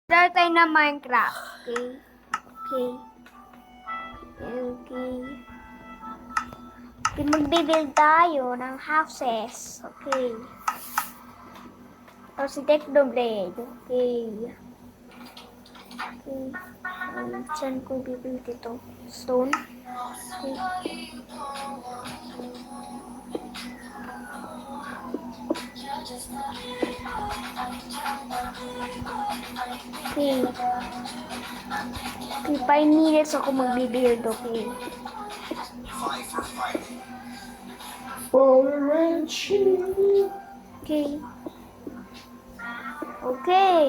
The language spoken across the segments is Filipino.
Start tayo na Minecraft. Okay? Okay. Okay. Okay, magbibuild tayo ng houses. Okay. Tapos si Technoblade. Okay. Okay. Saan ko bibuild ito? Stone. Okay. Okay. Okay, 5 minutes ako magbibuild, okay? Power wrenching. Okay. Okay.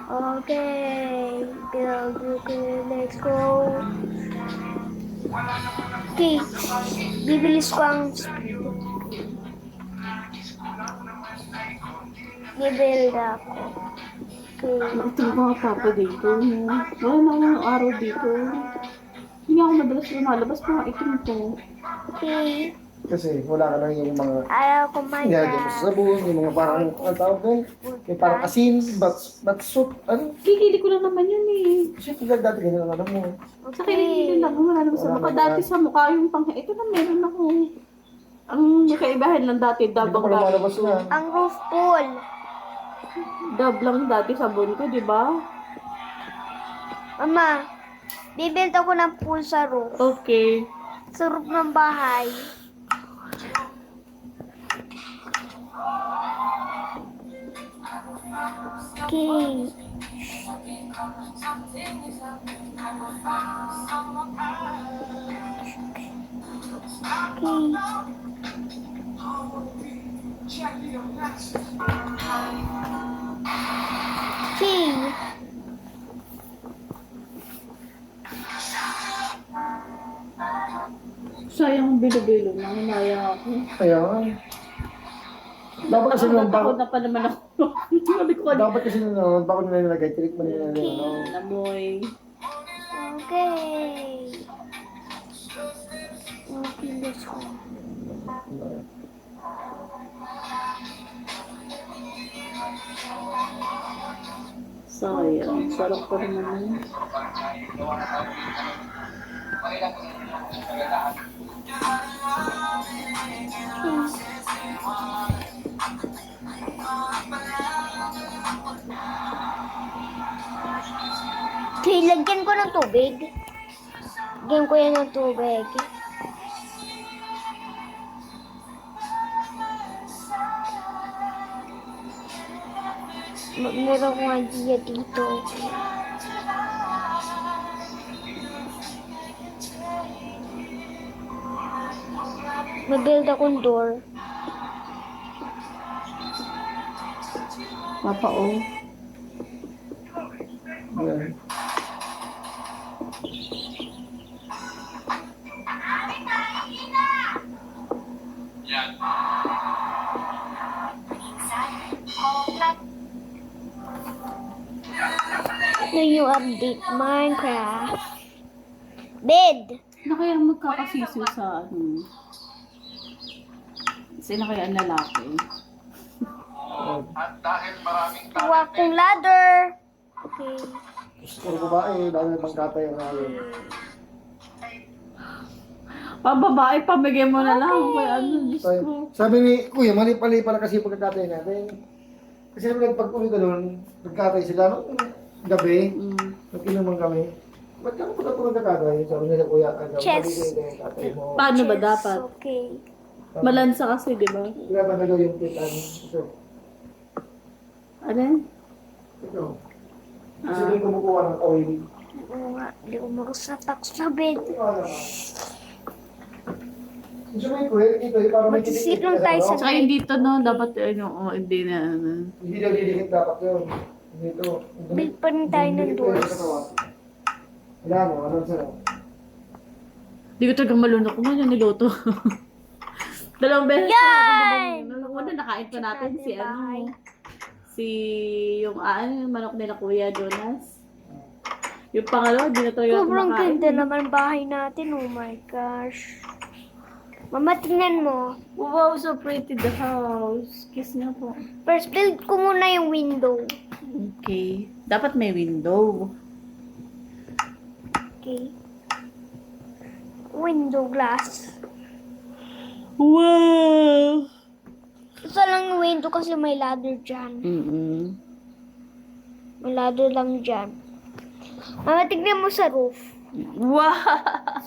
Okay. Build, okay, let's go. Okay. Bibilis ko ang speed. Bibuild ako. Okay. Nakatingin ko nga papa dito. No? Wala na akong araw dito. Hindi ako madalas lumalabas mga itim ko. Okay. Kasi wala ka lang yung mga Ayaw ko nilalagay mo sa Minecraft. sabon, yung mga parang, ang tawag doon, yung parang asin, batsut, ano? Kikili ko lang naman yun eh. Kasi tagal dati ganyan ang alam mo. Sa kilikili lang ako. Wala naman sa mukha. Dati sa mukha yung pang... Ito na meron ako. Ang kaibahan lang dati. Hindi pa Dabang pala lumalabas na. Ang roof pool. Dab lang dati sabon ko, di ba? Mama, bibuild ako ng pool sa roof. Okay. Sa roof ng bahay. Okay. Okay. Okay. Sayang ang bilo-bilo na. Hinaya ako. Kaya nga. Dapat kasi nung Natakot bago, na pa naman ako. Sabi ko kanina. dapat kasi nung bago nila nilagay, tirik mo nila nila, ano. Namoy. Okay. Okay, let's go. Sayang. Sarap pa naman. Okay, lagyan ko ng tubig. Lagyan ko yan ng tubig. Meron akong idea dito. Mag-build akong door. Papa, oh. Yan. Ito yung update Minecraft. Bed! Na kaya magkakasisiw sa ano? Sino kaya ang lalaki? Kuha kong ladder. Okay. Puro babae, dahil may pangkatay ang ngayon. Pababae, pamigay mo na lang. Kaya ano, Diyos So, ko. sabi ni Kuya, mali pala kasi yung pagkatay natin. Kasi pag-uwi ka doon, nagkatay sila nung gabi, Mm. nagkinuman kami. Ba't ka pala kung nagkakatay? Sabi nila Kuya, Chess. maligay ka yung tatay mo. Paano ba Yes, dapat? Okay. Malansa kasi, di ba? Grabe na daw yung pitan. Ito. Ano yan? Ito. Kasi yung kumukuha ng oil. Oo nga, hindi ko makasatak sa bed. Gusto mo yung Kuya, dito, para may Mag-sit kitikit lang ka tayo sa sa- Saka yung dito, no? Dapat, ano, oh, hindi na, ano. Hindi daw didikit dapat yun. Dito. Build pa rin tayo ng doors. Wala mo, anong sarap? Hindi ko talagang malunok kung ano niluto. Dalawang beses. Yan! Nung una, nakain pa natin si Bahay. ano. Si, yung manok nila Kuya Jonas. Yung pangalawa, di na talaga Sobrang kumakain. ganda naman bahay natin. Oh my gosh. Mama, tingnan mo. Wow, so pretty the house. Kiss nga po. First, build ko muna yung window. Okay. Dapat may window. Okay. Window glass. Wow! Isa lang yung window kasi may ladder dyan. May ladder lang dyan. Mama, tignan mo sa roof. Wow!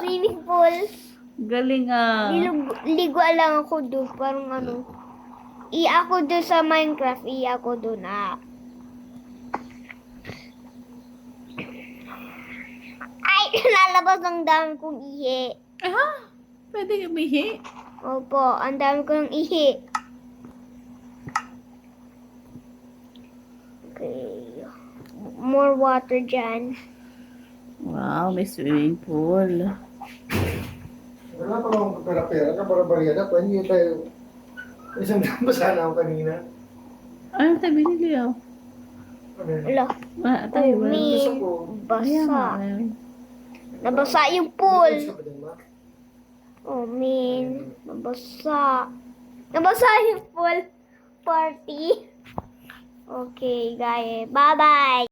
Swimming pool. Galing ah. Ligo lang ako doon. Parang ano. Ako doon sa Minecraft. Ako doon Ay, lalabas ang dami kong ihi. Ah, pwede umihi. Opo, ang dami kong ihi. Okay. More water dyan. Wow, may swimming pool. Wala pa akong pera-pera ka para bariyada. Kung hindi tayo... Isang daan pa sana ako kanina. Ano tayo binili oh? Ano yun? Wala. Tayo ba? Umi. Gusto ko. Ayan, Basa. ayun. Nabasa yung pool. Gusto ka ba din, Ma? Oh, man. Nabasa. Nabasa yung pool party. Okay, guys. Bye-bye.